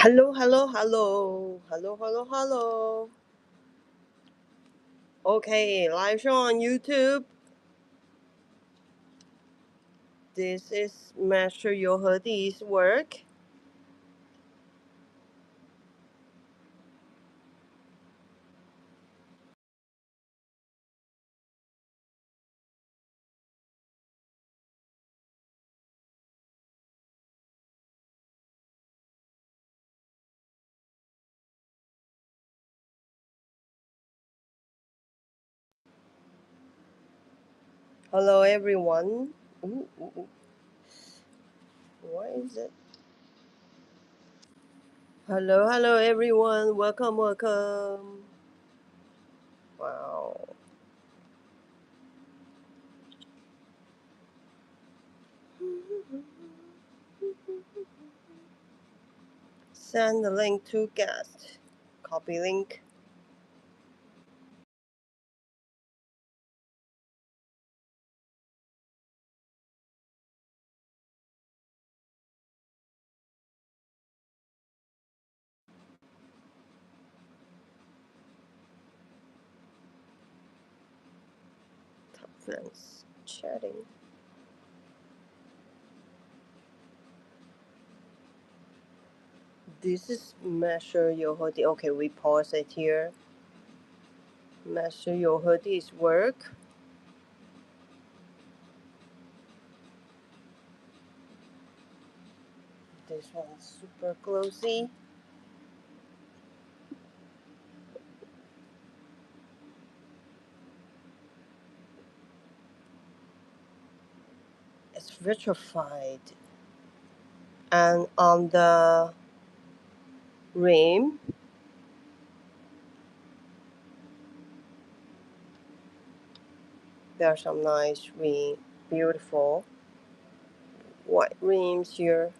Hello, hello, hello. Hello, hello, hello. Okay, live show on YouTube. This is Master YouHeDi's work. Hello, everyone. Ooh, ooh, ooh. What is it? Hello, hello, everyone. Welcome, welcome. Wow. Send the link to guest. Copy link. Top friends chatting. This is Master YouHeDi. Okay, we pause it here. Master YouHeDi's work. This one's super glossy. It's vitrified. And on the rim, there are some nice beautiful white rims here.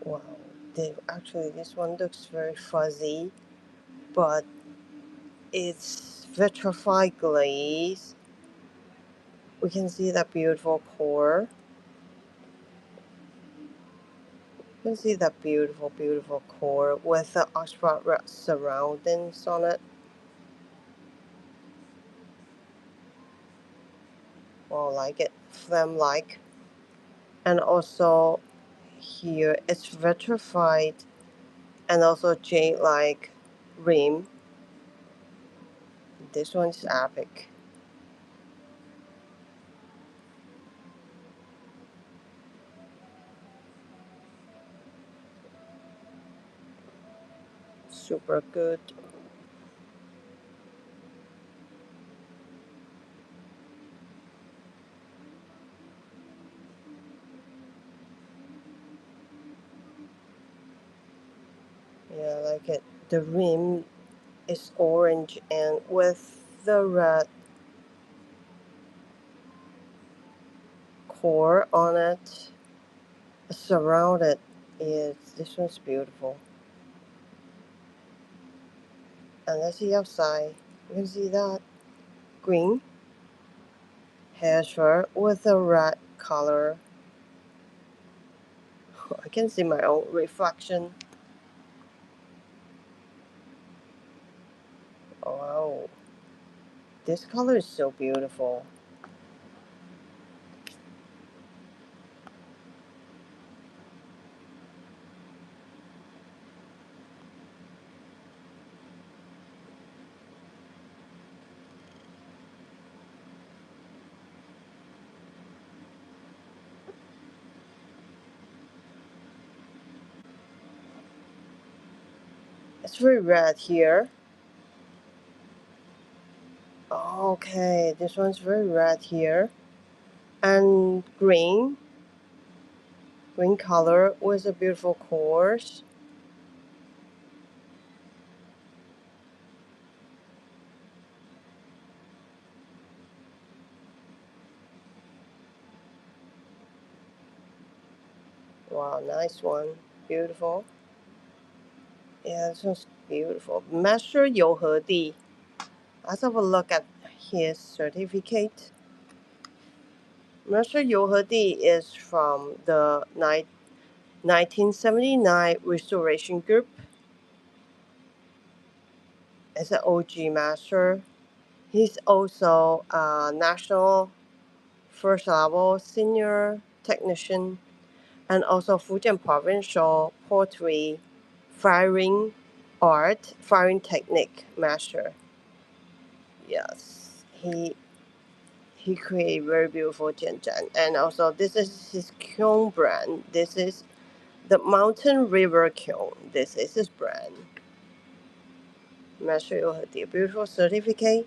Oh, wow. Actually, this one looks very fuzzy, but it's vitrified glaze. We can see that beautiful core. You can see that beautiful, beautiful core with the asphalt surroundings on it. Well, I like it, phlegm-like. And also here it's vitrified and also jade-like rim. This one's epic. Super good. Yeah, I like it. The rim is orange and with the red core on it. Surrounded is this one's beautiful. And let's see outside. You can see that green hair shirt with a red color. I can see my own reflection. Wow, this color is so beautiful. It's very red here. Okay, this one's very red here. And green color with a beautiful course. Wow, nice one. Beautiful. Yeah, this one's beautiful. Master YouHeDi. Let's have a look at his certificate. Master YouHeDi is from the 1979 Restoration Group. It's an OG master. He's also a national first level senior technician and also Fujian Provincial pottery firing technique master. Yes, he created very beautiful Jianzhan, and also this is his kiln brand. This is the Mountain River Kiln. This is his brand. Master Yohedi, beautiful certificate,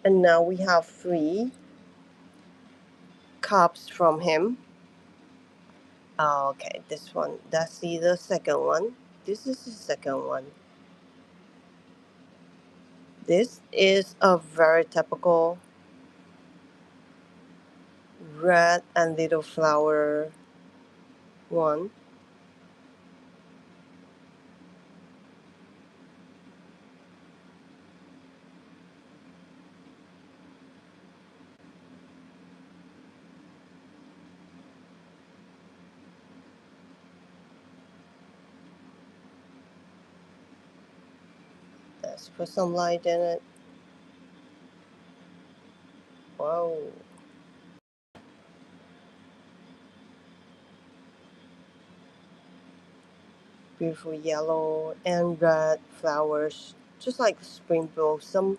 and now we have 3 cups from him. Okay, this one. That's the second one. This is the second one. This is a very typical red and little flower one. Let's put some light in it. Wow. Beautiful yellow and red flowers, just like spring blossom.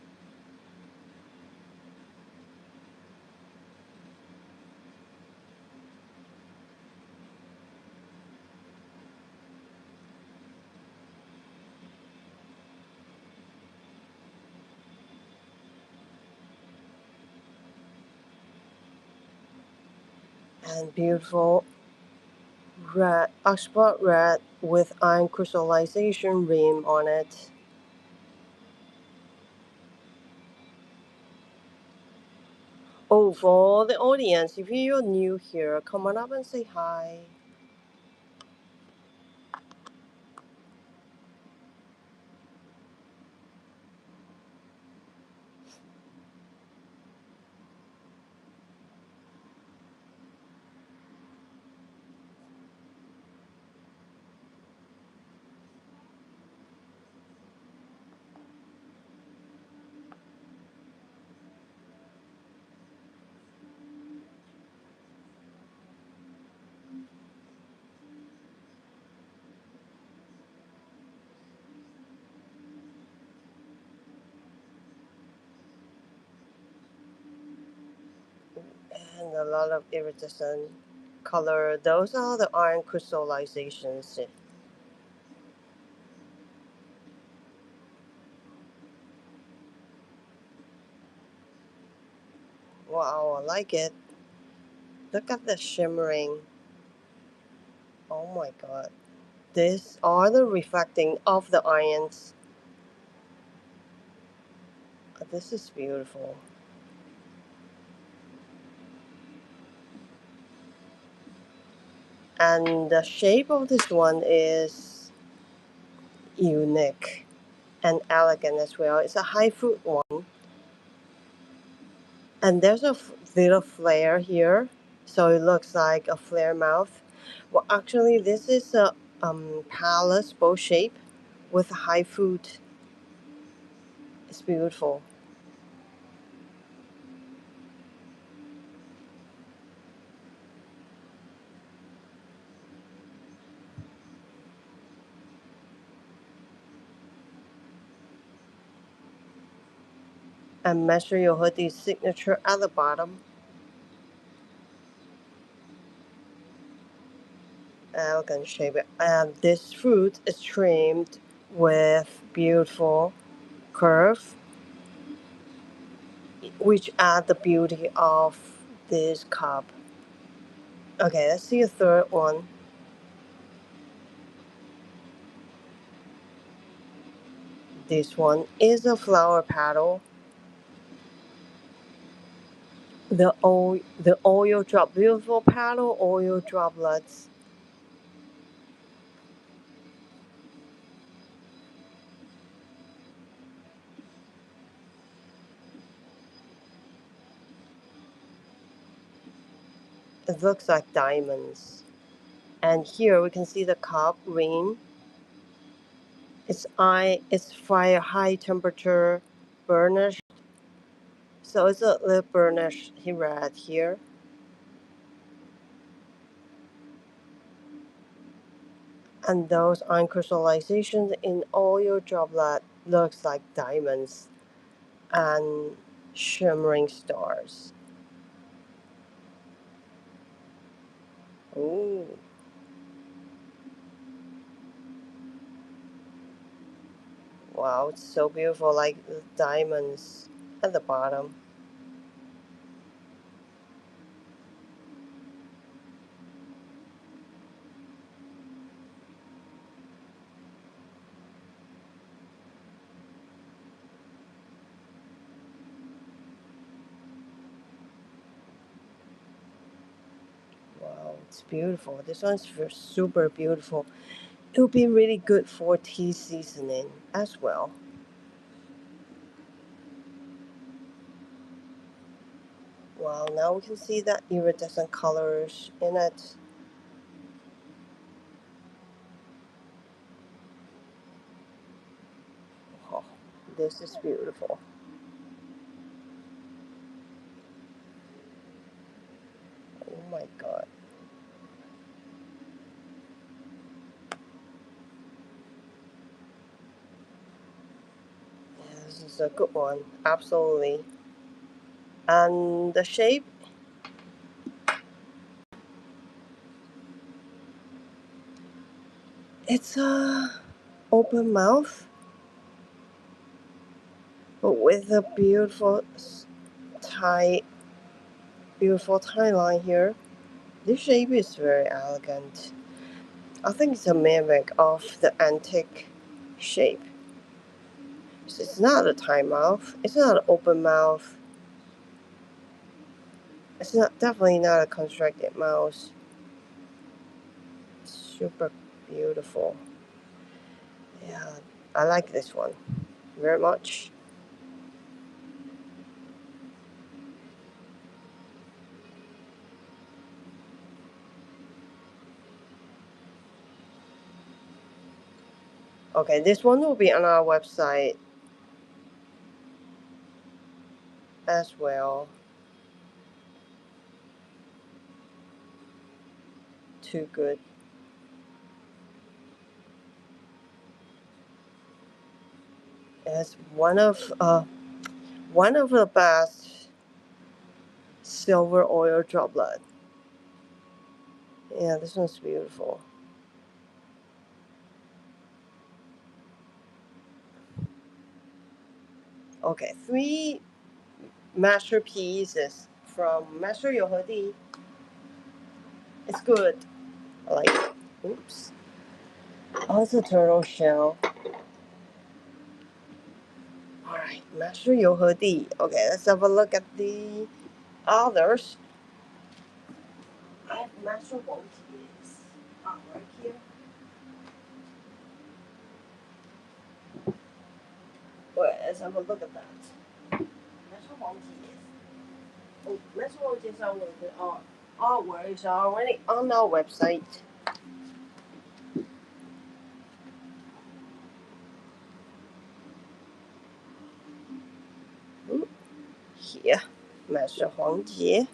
And beautiful red, Oxford red with iron crystallization rim on it. Oh, for the audience, if you're new here, come on up and say hi. And a lot of iridescent color. Those are the iron crystallizations. Wow, I like it. Look at the shimmering. Oh my god. These are the reflecting of the irons. This is beautiful. And the shape of this one is unique and elegant as well. It's a high foot one. And there's a little flare here. So it looks like a flare mouth. Well, actually, this is a palace bow shape with a high foot. It's beautiful. And measure your hoodie signature at the bottom. Elegant shape. And this fruit is trimmed with beautiful curve. which add the beauty of this cup. Okay, let's see a third one. This one is a flower petal. The oil drop, beautiful petal oil droplets. It looks like diamonds. And here we can see the cup ring. It's fire high temperature burnished. So it's a little burnished red here. And those iron crystallizations in oil droplet looks like diamonds and shimmering stars. Ooh. Wow, it's so beautiful, like the diamonds at the bottom. Wow, it's beautiful. This one's super beautiful. It would be really good for tea seasoning as well. Wow, now we can see that iridescent colors in it. Oh, this is beautiful. Oh my god. Yeah, this is a good one. Absolutely. And the shape, it's a open mouth, but with a tie, beautiful tie line here. This shape is very elegant. I think it's a mimic of the antique shape. So it's not a tie mouth. It's not an open mouth. It's not definitely not a constructed mouth. Super beautiful. Yeah, I like this one very much. Okay, this one will be on our website as well. Too good. It's one of the best silver oil droplet. Yeah, this one's beautiful. Okay, three masterpieces from Master YouHeDi. It's good. I like it. Oops. Oh, it's a turtle shell. Alright, Master YouHeDi. Okay, let's have a look at the others. I have Master HuangJie's right here. Wait, let's have a look at that. Master HuangJie's. Oh, Master HuangJie's artwork is already on our website. Ooh, here, Master HuangJie.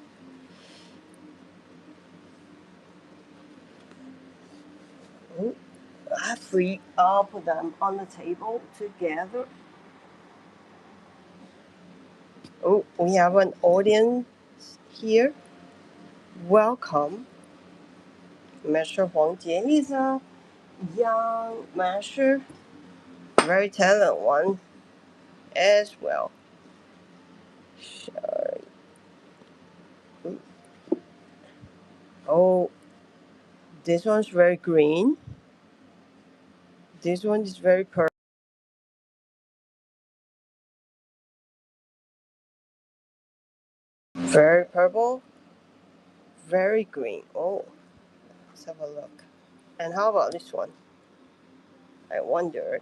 Ooh, I have three. I'll put them on the table together. Oh, we have an audience here. Welcome, Master HuangJie. He's a young master, very talented one as well. This one's very green. This one is very purple. Very purple. Very green. Oh, let's have a look. And how about this one? I wondered.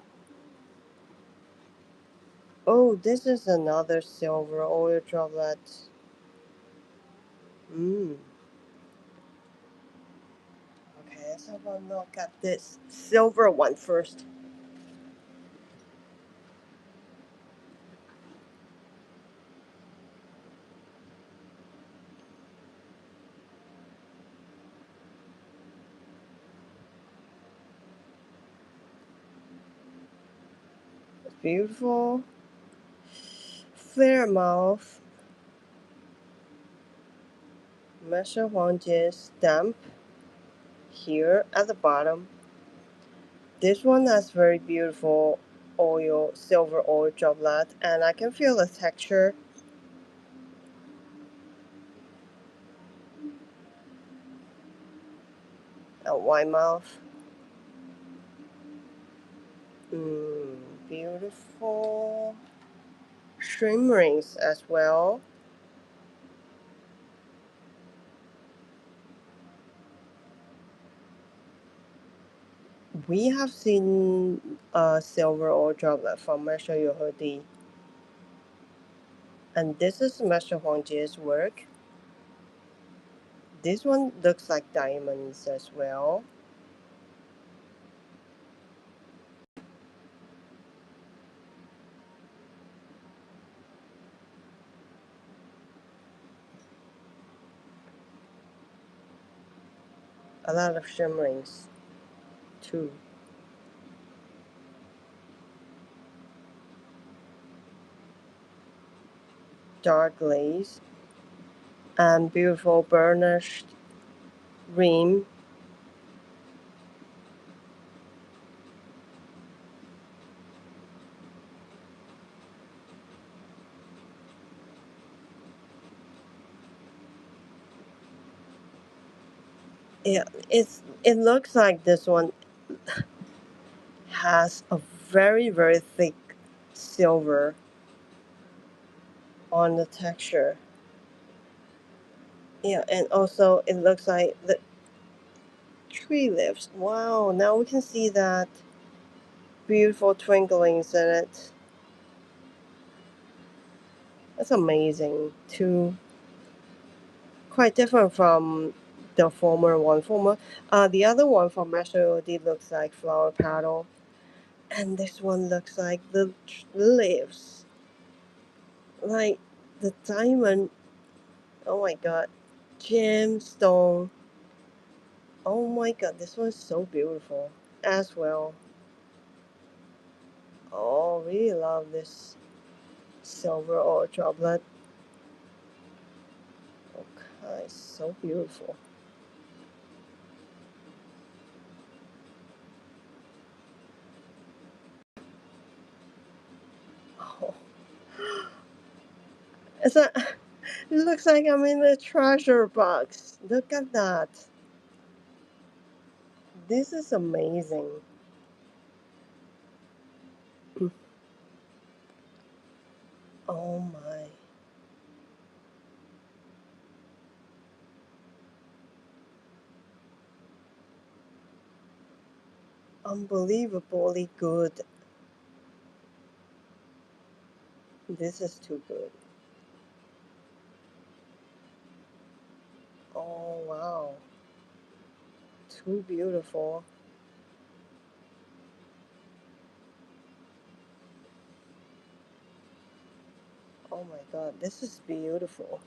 Oh, this is another silver oil droplet. Mm. Okay, let's have a look at this silver one first. It's beautiful. Flare mouth. Measure HuangJie stamp here at the bottom. This one has very beautiful oil, silver oil droplet, and I can feel the texture. A white mouth. Mm, beautiful. Shimmerings as well. We have seen a silver oil droplet from Master YouHeDi, and this is Master HuangJie's work. This one looks like diamonds as well. A lot of shimmerings too. Dark glaze and beautiful burnished rim. Yeah, it looks like this one has a very thick silver on the texture. Yeah, and also it looks like the tree leaves. Wow, now we can see that beautiful twinklings in it. That's amazing too. Quite different from the former one. The other one from Master OD looks like flower petal, and this one looks like the leaves, like the diamond. Oh my god, gemstone. Oh my god, this one's so beautiful as well. Oh, really love this silver or droplet. Okay, so beautiful. Oh, it's a, it looks like I'm in a treasure box. Look at that. This is amazing. Oh my. Unbelievably good. This is too good. Oh wow. Too beautiful. Oh my god, this is beautiful.